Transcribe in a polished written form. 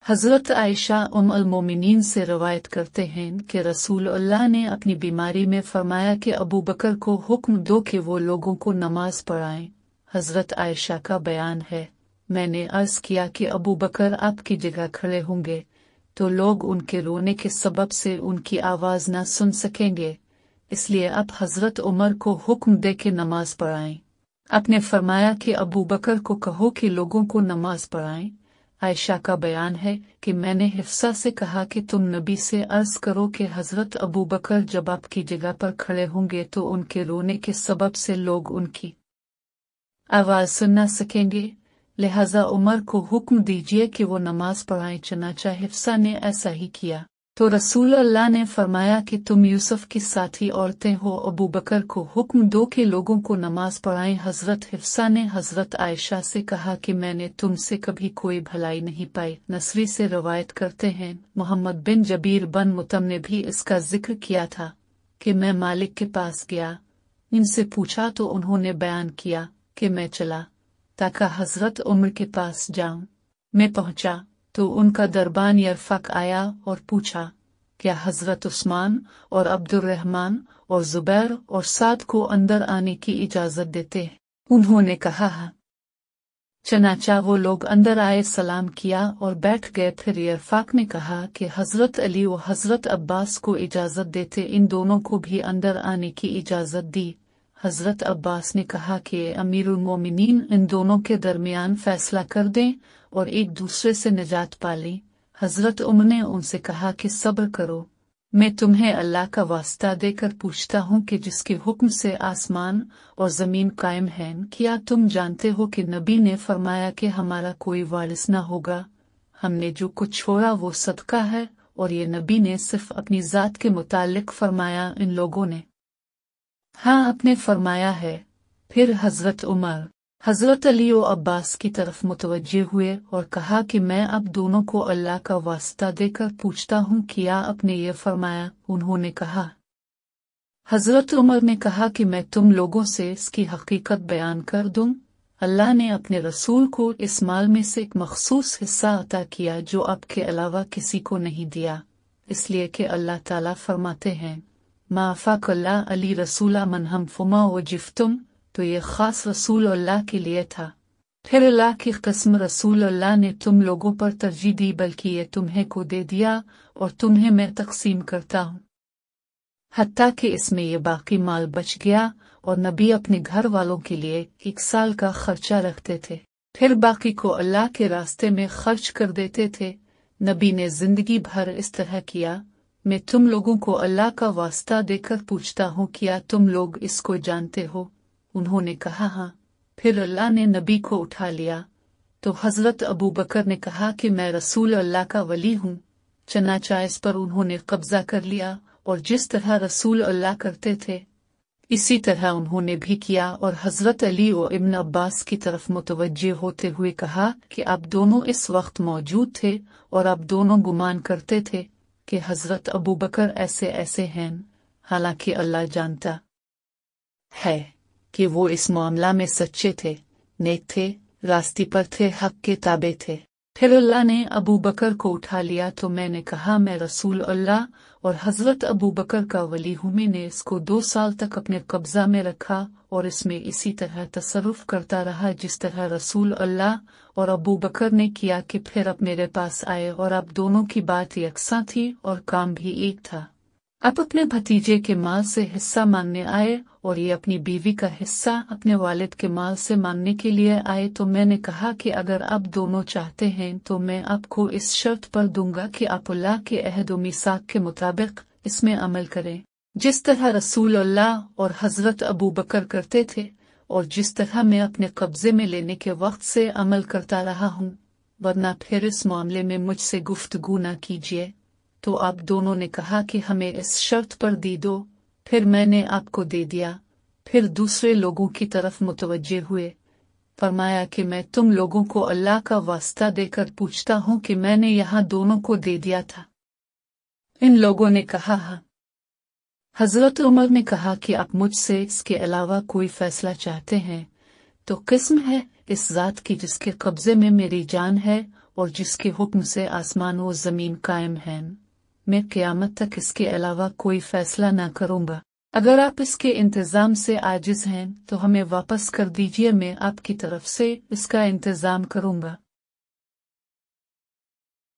हज़रत आयशा उम्मुल मोमिनीन से रवायत करते हैं कि रसूल अल्लाह ने अपनी बीमारी में फरमाया कि अबू बकर को हुक्म दो कि वो लोगों को नमाज पढ़ाएं। हज़रत आयशा का बयान है, मैंने अर्ज किया कि अबू बकर आपकी जगह खड़े होंगे तो लोग उनके रोने के सबब से उनकी आवाज़ न सुन सकेंगे, इसलिए आप हज़रत उमर को हुक्म दे के नमाज पढ़ाएं। आपने फरमाया कि अबू बकर को कहो कि लोगों को नमाज पढ़ाएं। आयशा का बयान है कि मैंने हिफ्सा से कहा कि तुम नबी से अर्ज करो कि हज़रत अबू बकर जब आपकी जगह पर खड़े होंगे तो उनके रोने के सबब से लोग उनकी आवाज़ सुन न सकेंगे, लिहाजा उमर को हुक्म दीजिए कि वो नमाज पढ़ाएं। चनाचा हिफ्सा ने ऐसा ही किया तो रसूल अल्लाह ने फरमाया कि तुम यूसुफ की साथी औरतें हो, अबू बकर को हुक्म दो कि लोगों को नमाज पढ़ाएं। हज़रत हिफ्सा ने हज़रत आयशा से कहा कि मैंने तुमसे कभी कोई भलाई नहीं पाई। नसरी से रवायत करते हैं, मोहम्मद बिन जबीर बन मुतम ने भी इसका जिक्र किया था कि मैं मालिक के पास गया, इनसे पूछा तो उन्होंने बयान किया कि मैं चला ताकि हज़रत उमर के पास जाऊं। मैं पहुंचा तो उनका दरबान यरफक आया और पूछा, क्या हज़रत उस्मान और अब्दुर्रहमान और जुबैर और साद को अंदर आने की इजाज़त देते हैं? उन्होंने कहा हाँ। चनाचा वो लोग अंदर आए, सलाम किया और बैठ गए। फिर यरफक ने कहा कि हज़रत अली व हज़रत अब्बास को इजाज़त देते, इन दोनों को भी अंदर आने की इजाज़त दी। हज़रत अब्बास ने कहा कि अमीरुल मोमिनीन इन दोनों के दरमियान फैसला कर दें और एक दूसरे से निजात पालें। हज़रत उमर ने उनसे कहा कि सब्र करो, मैं तुम्हें अल्लाह का वास्ता देकर पूछता हूँ कि जिसके हुक्म से आसमान और ज़मीन कायम हैं, क्या तुम जानते हो कि नबी ने फरमाया कि हमारा कोई वारिस न होगा, हमने जो कुछ छोड़ा वो सदका है, और ये नबी ने सिर्फ अपनी ज़ात के मुतालिक फरमाया, इन लोगों ने हाँ आपने फरमाया है। फिर हज़रत उमर हज़रत अली और अब्बास की तरफ मुतवज्जे हुए और कहा कि मैं अब दोनों को अल्लाह का वास्ता देकर पूछता हूँ, क्या आपने ये फरमाया? उन्होंने कहा। हज़रत उमर ने कहा कि मैं तुम लोगों से इसकी हकीकत बयान कर दूँ। अल्लाह ने अपने रसूल को इस माल में से एक मखसूस हिस्सा अता किया जो आपके अलावा किसी को नहीं दिया, इसलिए कि अल्लाह ताला फरमाते हैं, मा अफ़ाक़ल्लाह अली रसूला मन हम फुमा व जिफ्तुम, तो ये ख़ास रसूल अल्लाह के लिए था। फिर अल्लाह की कसम रसूल अल्लाह ने तुम लोगों पर तरजीह दी, बल्कि ये तुम्हें को दे दिया और तुम्हें मैं तकसीम करता हूँ, हत्ता कि इसमें ये बाकी माल बच गया और नबी अपने घर वालों के लिए 1 साल का खर्चा रखते थे, फिर बाकी को अल्लाह के रास्ते में खर्च कर देते थे। नबी ने जिंदगी भर इस तरह किया। मैं तुम लोगों को अल्लाह का वास्ता देकर पूछता हूँ, क्या तुम लोग इसको जानते हो? उन्होंने कहा हाँ। फिर अल्लाह ने नबी को उठा लिया तो हज़रत अबू बकर ने कहा कि मैं रसूल अल्लाह का वली हूँ। चनाचा इस पर उन्होंने कब्जा कर लिया और जिस तरह रसूल अल्लाह करते थे इसी तरह उन्होंने भी किया, और हज़रत अली और इब्न अब्बास की तरफ मुतवज्जे होते हुए कहा कि आप दोनों इस वक्त मौजूद थे और आप दोनों गुमान करते थे कि हज़रत अबू बकर ऐसे ऐसे हैं, हालांकि अल्लाह जानता है कि वो इस मामला में सच्चे थे, नेक थे, रास्ते पर थे, हक के ताबे थे। फिर अल्लाह ने अबू बकर को उठा लिया तो मैंने कहा मैं रसूल अल्लाह और हज़रत अबू बकर का वली हूँ। मैंने इसको 2 साल तक अपने कब्जा में रखा और इसमें इसी तरह तसर्रुफ करता रहा जिस तरह रसूल अल्लाह और अबू बकर ने किया कि फिर अब मेरे पास आए और अब दोनों की बात यकसां थी और काम भी एक था। अब अपने भतीजे के माल से हिस्सा मांगने आए और ये अपनी बीवी का हिस्सा अपने वालिद के माल से मांगने के लिए आए, तो मैंने कहा कि अगर आप दोनों चाहते हैं तो मैं आपको इस शर्त पर दूंगा कि आप अल्लाह के अहद व मीसाक के मुताबिक इसमें अमल करें, जिस तरह रसूल अल्लाह और हज़रत अबू बकर करते थे और जिस तरह मैं अपने कब्जे में लेने के वक्त से अमल करता रहा हूँ, वरना फिर इस मामले में मुझसे गुफ्तगू न कीजिए। तो आप दोनों ने कहा कि हमें इस शर्त पर दी दो। फिर मैंने आपको दे दिया। फिर दूसरे लोगों की तरफ मुतवज्जे हुए, फरमाया कि मैं तुम लोगों को अल्लाह का वास्ता देकर पूछता हूँ कि मैंने यहाँ दोनों को दे दिया था। इन लोगों ने कहा हाँ। हज़रत उमर ने कहा कि आप मुझसे इसके अलावा कोई फैसला चाहते हैं तो किस्म है इस ज़ात की जिसके कब्जे में मेरी जान है اور جس کے حکم سے آسمان و زمین قائم ہیں، میں قیامت تک اس کے علاوہ کوئی فیصلہ نہ کروں گا۔ اگر آپ اس کے انتظام سے عاجز ہیں تو ہمیں واپس کر دیجیے، میں آپ کی طرف سے اس کا انتظام کروں گا۔